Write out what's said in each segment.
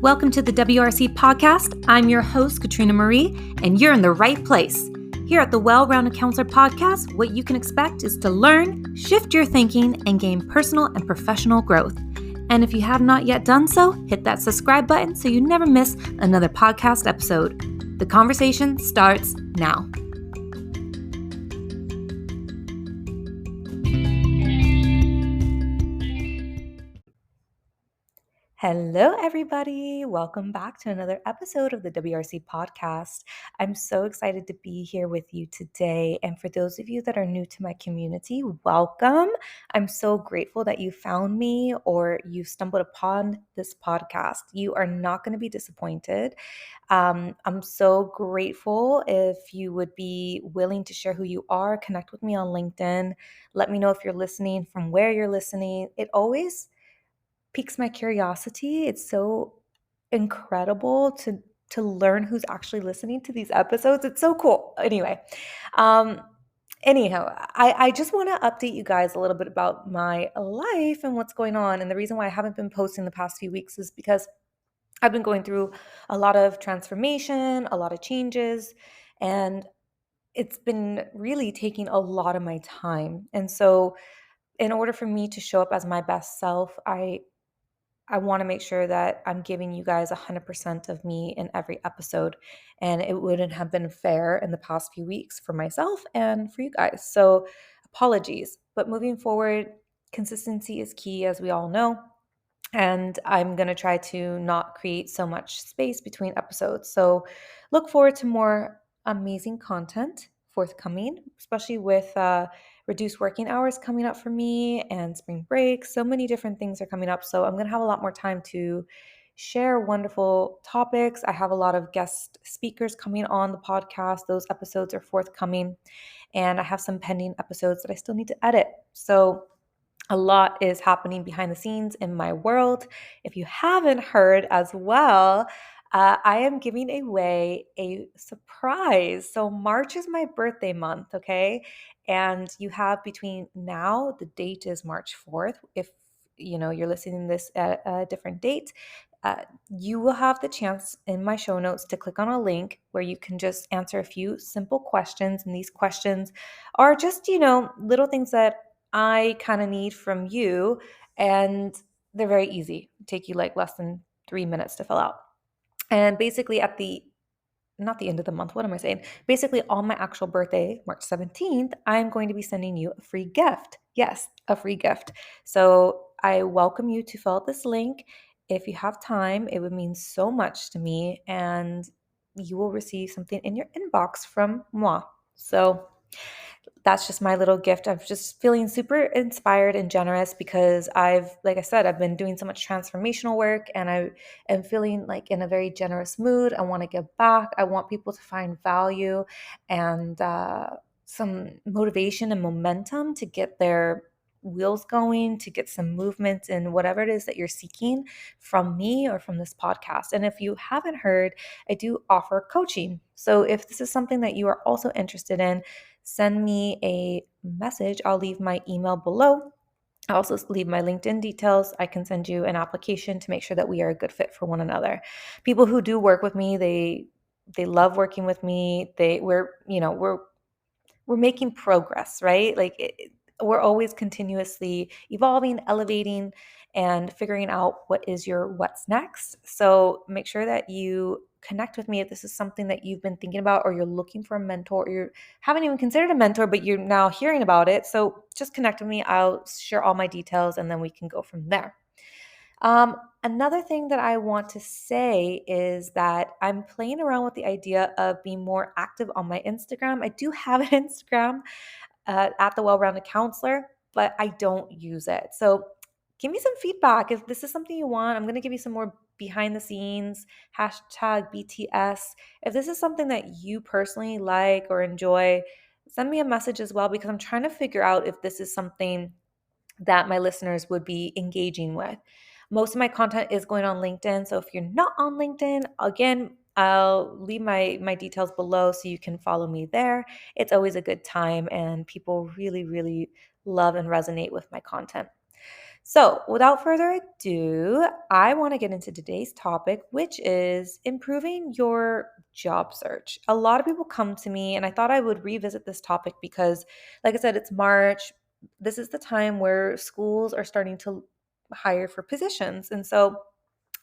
Welcome to the WRC Podcast. I'm your host, Katrina Marie, and you're in the right place. Here at the Well-Rounded Counselor Podcast, what you can expect is to learn, shift your thinking, and gain personal and professional growth. And if you have not yet done so, hit that subscribe button so you never miss another podcast episode. The conversation starts now. Hello, everybody. Welcome back to another episode of the WRC Podcast. I'm so excited to be here with you today. And for those of you that are new to my community, welcome. I'm so grateful that you found me or you stumbled upon this podcast. You are not going to be disappointed. I'm so grateful if you would be willing to share who you are, connect with me on LinkedIn. Let me know if you're listening, from where you're listening. It always piques my curiosity. It's so incredible to learn who's actually listening to these episodes. It's so cool. Um, I just want to update you guys a little bit about my life and what's going on. And the reason why I haven't been posting the past few weeks is because I've been going through a lot of transformation, a lot of changes, and it's been really taking a lot of my time. And so in order for me to show up as my best self, I want to make sure that I'm giving you guys 100% of me in every episode. And it wouldn't have been fair in the past few weeks for myself and for you guys. So apologies. But moving forward, consistency is key, as we all know. And I'm going to try to not create so much space between episodes. So look forward to more amazing content forthcoming, especially with reduced working hours coming up for me and spring break. So many different things are coming up. So I'm going to have a lot more time to share wonderful topics. I have a lot of guest speakers coming on the podcast. Those episodes are forthcoming. And I have some pending episodes that I still need to edit. So a lot is happening behind the scenes in my world. If you haven't heard as well, I am giving away a surprise. So March is my birthday month, okay? And you have between now, the date is March 4th. If you're listening to this at a different date, you will have the chance in my show notes to click on a link where you can just answer a few simple questions. And these questions are just, little things that I kind of need from you. And they're very easy. Take you like less than 3 minutes to fill out. And basically not the end of the month, what am I saying? Basically on my actual birthday, March 17th, I'm going to be sending you a free gift. Yes, a free gift. So I welcome you to fill out this link. If you have time, it would mean so much to me, and you will receive something in your inbox from moi. So that's just my little gift. I'm just feeling super inspired and generous because like I said, I've been doing so much transformational work, and I am feeling like in a very generous mood. I want to give back. I want people to find value and some motivation and momentum to get their wheels going, to get some movement in whatever it is that you're seeking from me or from this podcast. And if you haven't heard, I do offer coaching. So if this is something that you are also interested in, send me a message. I'll leave my email below. I'll also leave my LinkedIn details. I can send you an application to make sure that we are a good fit for one another. People who do work with me, they love working with me. We're making progress, right? We're always continuously evolving, elevating, and figuring out what's next. So make sure that you connect with me if this is something that you've been thinking about, or you're looking for a mentor, or you haven't even considered a mentor, but you're now hearing about it. So just connect with me. I'll share all my details, and then we can go from there. Another thing that I want to say is that I'm playing around with the idea of being more active on my Instagram. I do have an Instagram at the Well-Rounded Counselor, but I don't use it. So give me some feedback. If this is something you want, I'm going to give you some more behind the scenes, hashtag BTS. If this is something that you personally like or enjoy, send me a message as well, because I'm trying to figure out if this is something that my listeners would be engaging with. Most of my content is going on LinkedIn. So if you're not on LinkedIn, again, I'll leave my details below so you can follow me there. It's always a good time, and people really, really love and resonate with my content. So, without further ado, I want to get into today's topic, which is improving your job search. A lot of people come to me, and I thought I would revisit this topic because, like I said, it's March. This is the time where schools are starting to hire for positions. And so,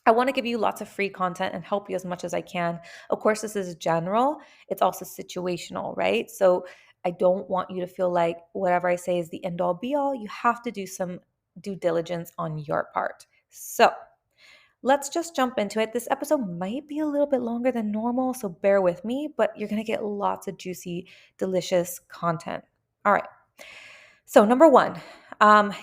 I want to give you lots of free content and help you as much as I can. Of course, this is general, it's also situational, right? So I don't want you to feel like whatever I say is the end all be all. You have to do some due diligence on your part. So let's just jump into it. This episode might be a little bit longer than normal, so bear with me, but you're going to get lots of juicy, delicious content. All right. So, number one,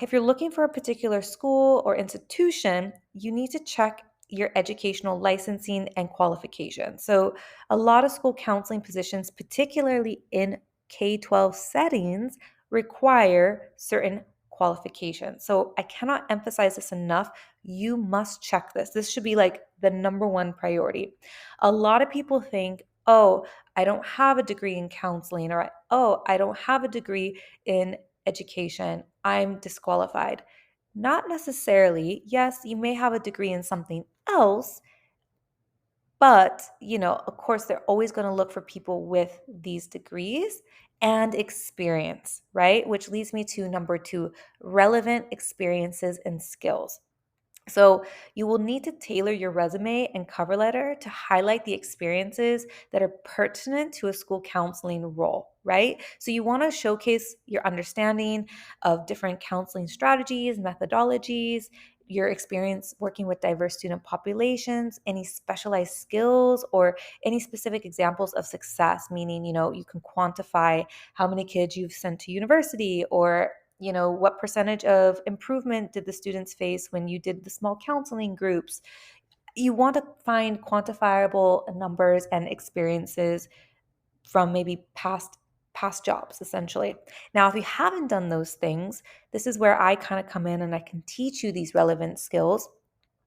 if you're looking for a particular school or institution, you need to check your educational licensing and qualifications. So, a lot of school counseling positions, particularly in K 12 settings, require certain qualifications. So, I cannot emphasize this enough. You must check this. This should be like the number one priority. A lot of people think, oh, I don't have a degree in counseling, or oh, I don't have a degree in education, I'm disqualified. Not necessarily. Yes, you may have a degree in something else, but, of course, they're always going to look for people with these degrees and experience, right? Which leads me to number two, relevant experiences and skills. So, you will need to tailor your resume and cover letter to highlight the experiences that are pertinent to a school counseling role, right? So, you want to showcase your understanding of different counseling strategies, methodologies, your experience working with diverse student populations, any specialized skills, or any specific examples of success, meaning, you can quantify how many kids you've sent to university, or what percentage of improvement did the students face when you did the small counseling groups. You want to find quantifiable numbers and experiences from maybe past jobs, essentially. Now, if you haven't done those things, this is where I kind of come in and I can teach you these relevant skills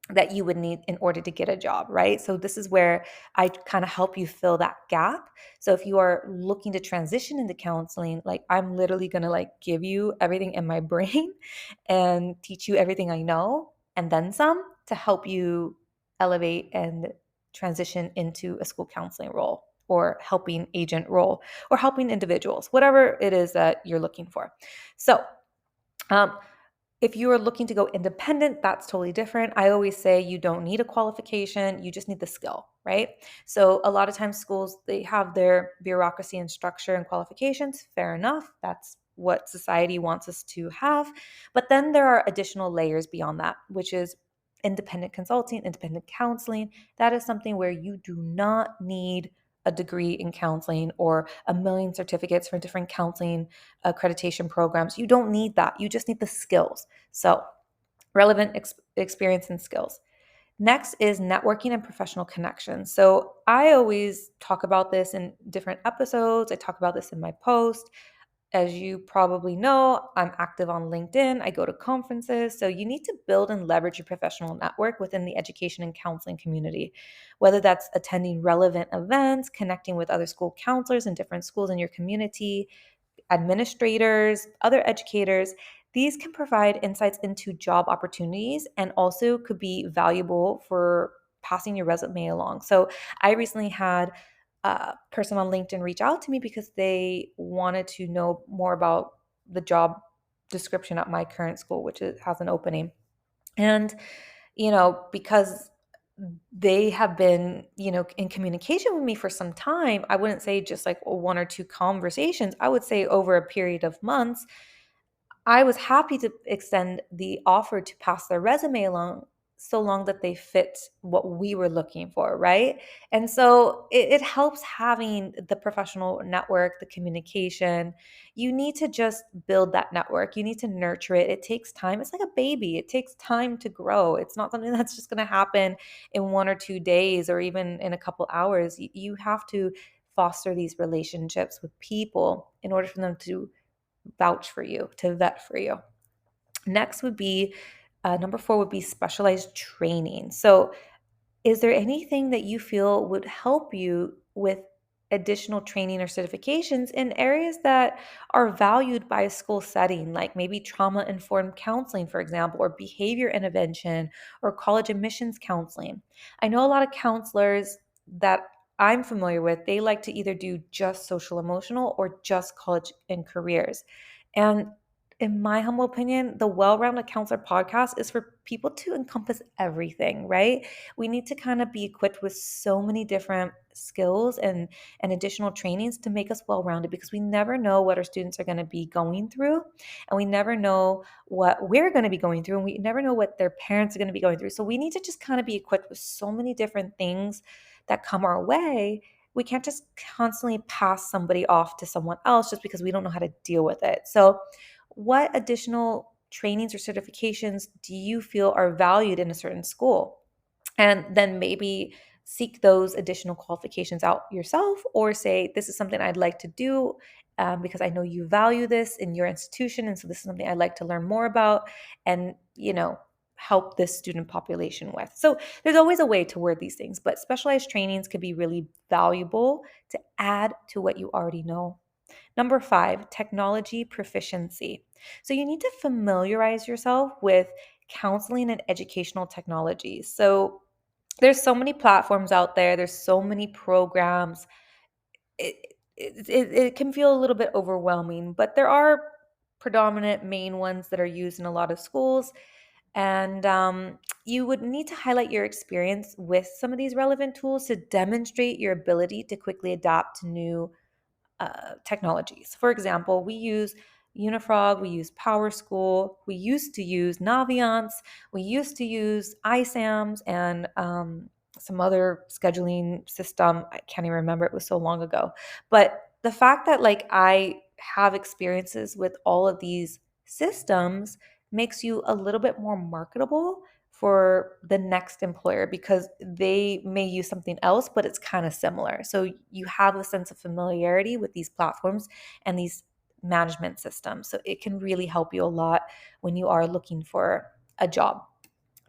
that you would need in order to get a job, right? So this is where I kind of help you fill that gap. So if you are looking to transition into counseling, like I'm literally going to like give you everything in my brain and teach you everything I know and then some to help you elevate and transition into a school counseling role or helping agent role or helping individuals, whatever it is that you're looking for. So, um, if you are looking to go independent, that's totally different. I always say you don't need a qualification, you just need the skill, right? So a lot of times schools, they have their bureaucracy and structure and qualifications. Fair enough. That's what society wants us to have. But then there are additional layers beyond that, which is independent consulting, independent counseling. That is something where you do not need a degree in counseling or a million certificates for different counseling accreditation programs. You don't need that. You just need the skills. So, relevant experience and skills. Next is networking and professional connections. So, I always talk about this in different episodes. I talk about this in my post. As you probably know, I'm active on LinkedIn. I go to conferences. So you need to build and leverage your professional network within the education and counseling community, whether that's attending relevant events, connecting with other school counselors in different schools in your community, administrators, other educators. These can provide insights into job opportunities and also could be valuable for passing your resume along. So I recently had a person on LinkedIn reach out to me because they wanted to know more about the job description at my current school, which has an opening. And, because they have been, in communication with me for some time, I wouldn't say just like one or two conversations. I would say over a period of months, I was happy to extend the offer to pass their resume along so long that they fit what we were looking for, right? And so it helps having the professional network, the communication. You need to just build that network. You need to nurture it. It takes time. It's like a baby. It takes time to grow. It's not something that's just going to happen in 1 or 2 days or even in a couple hours. You have to foster these relationships with people in order for them to vouch for you, to vet for you. Next would be number four would be specialized training. So Is there anything that you feel would help you with additional training or certifications in areas that are valued by a school setting, like maybe trauma informed counseling, for example, or behavior intervention or college admissions counseling? I know a lot of counselors that I'm familiar with, they like to either do just social emotional or just college and careers. And in my humble opinion, the Well Rounded Counselor podcast is for people to encompass everything, right? We need to kind of be equipped with so many different skills and additional trainings to make us well-rounded, because we never know what our students are going to be going through, and we never know what we're going to be going through, and we never know what their parents are going to be going through. So we need to just kind of be equipped with so many different things that come our way. We can't just constantly pass somebody off to someone else just because we don't know how to deal with it. So what additional trainings or certifications do you feel are valued in a certain school? And then maybe seek those additional qualifications out yourself, or say, this is something I'd like to do because I know you value this in your institution. And so this is something I'd like to learn more about and, help this student population with. So there's always a way to word these things, but specialized trainings could be really valuable to add to what you already know. Number 5, technology proficiency. So you need to familiarize yourself with counseling and educational technologies. So there's so many platforms out there, there's so many programs. It can feel a little bit overwhelming, but there are predominant main ones that are used in a lot of schools. And you would need to highlight your experience with some of these relevant tools to demonstrate your ability to quickly adapt to new technologies. For example, we use Unifrog, we use PowerSchool, we used to use Naviance, we used to use ISAMS, and some other scheduling system. I can't even remember, it was so long ago. But the fact that like I have experiences with all of these systems makes you a little bit more marketable for the next employer, because they may use something else, but it's kind of similar. So you have a sense of familiarity with these platforms and these management systems. So it can really help you a lot when you are looking for a job.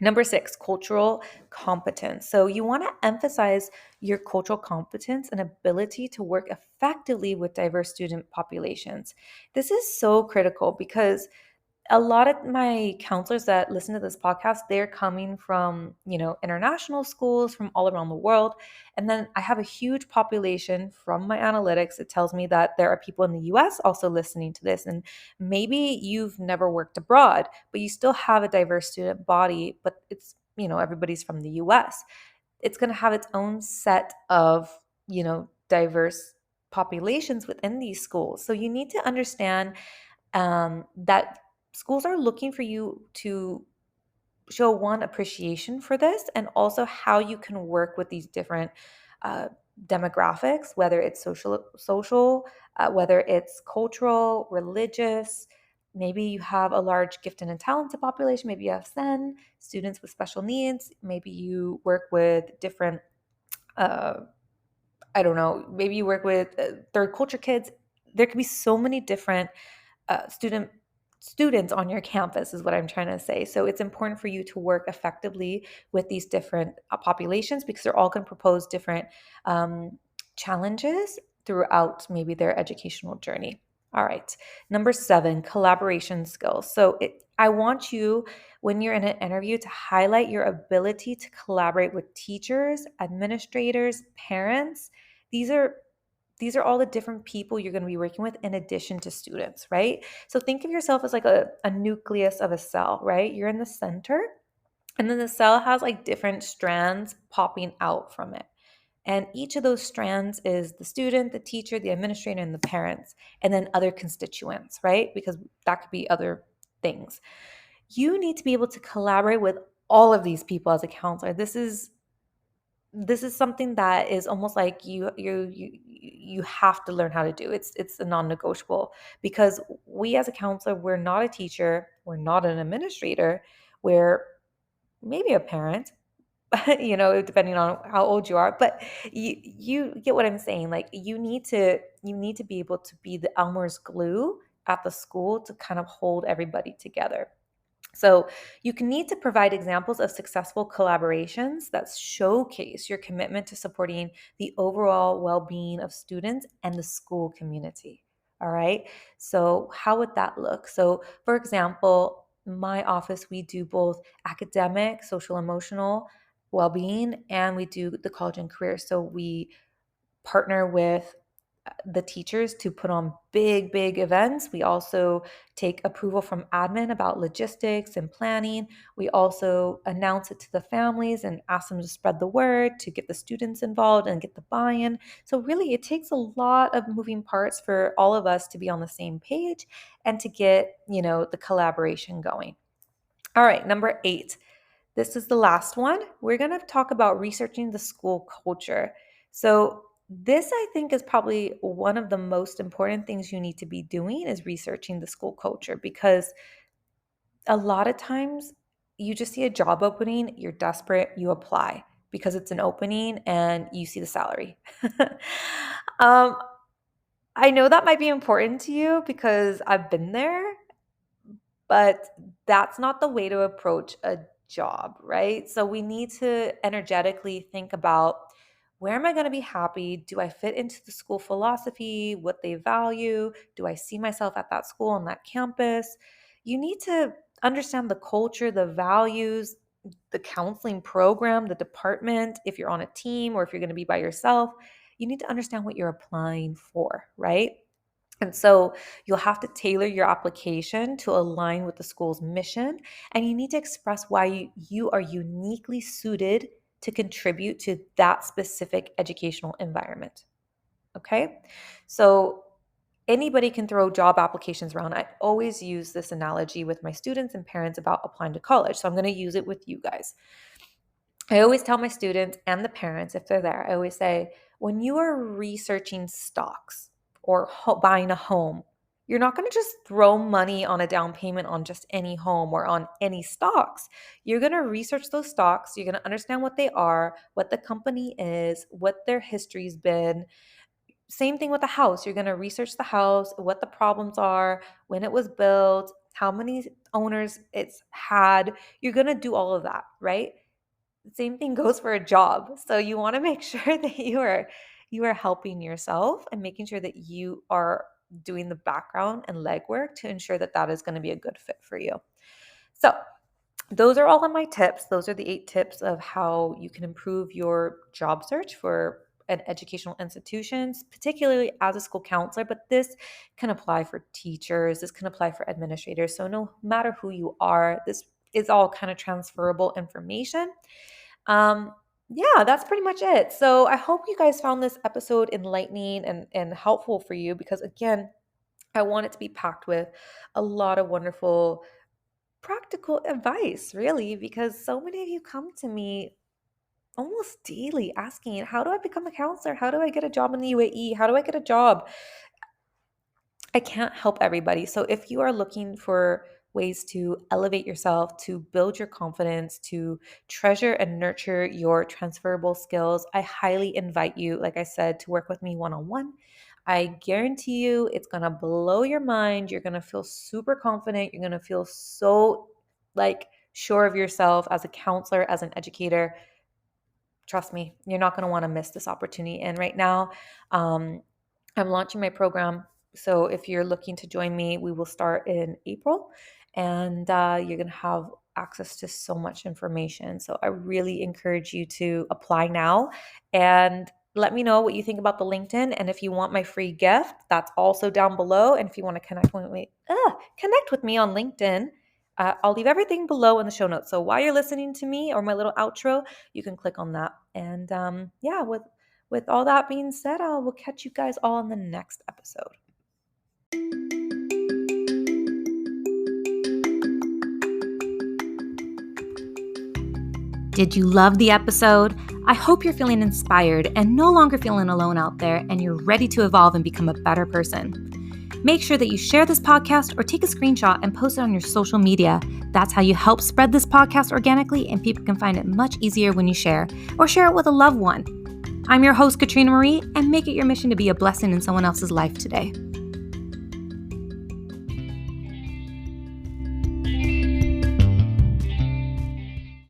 Number 6, cultural competence. So you want to emphasize your cultural competence and ability to work effectively with diverse student populations. This is so critical because a lot of my counselors that listen to this podcast, they're coming from, international schools from all around the world. And then I have a huge population from my analytics. It tells me that there are people in the US also listening to this. And maybe you've never worked abroad, but you still have a diverse student body, but it's, everybody's from the US. It's going to have its own set of, diverse populations within these schools. So you need to understand that schools are looking for you to show one appreciation for this, and also how you can work with these different uh, demographics, whether it's social, whether it's cultural, religious. Maybe you have a large gifted and talented population. Maybe you have SEN, students with special needs. Maybe you work with different, uh, I don't know, maybe you work with third culture kids. There could be so many different students on your campus, is what I'm trying to say. So it's important for you to work effectively with these different populations, because they're all going to propose different challenges throughout maybe their educational journey. All right. Number 7, collaboration skills. So I want you, when you're in an interview, to highlight your ability to collaborate with teachers, administrators, parents. These are all the different people you're going to be working with in addition to students, right? So think of yourself as like a nucleus of a cell, right? You're in the center, and then the cell has like different strands popping out from it. And each of those strands is the student, the teacher, the administrator, and the parents, and then other constituents, right? Because that could be other things. You need to be able to collaborate with all of these people as a counselor. This is something that is almost like you have to learn how to do. It's a non-negotiable, because we as a counselor, we're not a teacher, we're not an administrator, we're maybe a parent, depending on how old you are. But you get what I'm saying. Like you need to be able to be the Elmer's glue at the school to kind of hold everybody together. So you can need to provide examples of successful collaborations that showcase your commitment to supporting the overall well-being of students and the school community. All right. So how would that look? So for example, my office, we do both academic, social, emotional well-being, and we do the college and career. So we partner with the teachers to put on big events. We also take approval from admin about logistics and planning. We also announce it to the families and ask them to spread the word, to get the students involved and get the buy-in. So really, it takes a lot of moving parts for all of us to be on the same page and to get, the collaboration going. All right, number 8. This is the last one. We're going to talk about researching the school culture. So this, I think, is probably one of the most important things you need to be doing is researching the school culture, because a lot of times you just see a job opening, you're desperate, you apply because it's an opening and you see the salary. um, I know that might be important to you because I've been there, but that's not the way to approach a job, right? So we need to energetically think about, where am I going to be happy? Do I fit into the school philosophy, what they value? Do I see myself at that school on that campus? You need to understand the culture, the values, the counseling program, the department. If you're on a team or if you're going to be by yourself, you need to understand what you're applying for, right? And so you'll have to tailor your application to align with the school's mission, and you need to express why you are uniquely suited to contribute to that specific educational environment. Okay? So anybody can throw job applications around. I always use this analogy with my students and parents about applying to college. So I'm going to use it with you guys. I always tell my students and the parents, if they're there, I always say, when you are researching stocks or buying a home, you're not going to just throw money on a down payment on just any home or on any stocks. You're going to research those stocks. You're going to understand what they are, what the company is, what their history's been. Same thing with the house. You're going to research the house, what the problems are, when it was built, how many owners it's had. You're going to do all of that, right? Same thing goes for a job. So you want to make sure that you are helping yourself and making sure that you are doing the background and legwork to ensure that that is going to be a good fit for you. So those are all of my tips. Those are the 8 tips of how you can improve your job search for an educational institutions, particularly as a school counselor, but this can apply for teachers, this can apply for administrators. So no matter who you are, this is all kind of transferable information. Yeah, that's pretty much it. So I hope you guys found this episode enlightening and helpful for you, because again, I want it to be packed with a lot of wonderful practical advice, really, because so many of you come to me almost daily asking, how do I become a counselor? How do I get a job in the UAE? How do I get a job? I can't help everybody. So if you are looking for ways to elevate yourself, to build your confidence, to treasure and nurture your transferable skills, I highly invite you, like I said, to work with me one-on-one. I guarantee you it's going to blow your mind. You're going to feel super confident. You're going to feel so sure of yourself as a counselor, as an educator. Trust me, you're not going to want to miss this opportunity. And right now, I'm launching my program. So if you're looking to join me, we will start in April, and you're going to have access to so much information. So I really encourage you to apply now and let me know what you think about the LinkedIn. And if you want my free gift, that's also down below. And if you want to connect with me on LinkedIn, I'll leave everything below in the show notes. So while you're listening to me or my little outro, you can click on that. And with all that being said, I will catch you guys all in the next episode. Did you love the episode? I hope you're feeling inspired and no longer feeling alone out there, and you're ready to evolve and become a better person. Make sure that you share this podcast or take a screenshot and post it on your social media. That's how you help spread this podcast organically, and people can find it much easier when you share, or share it with a loved one. I'm your host, Katrina Marie, and make it your mission to be a blessing in someone else's life today.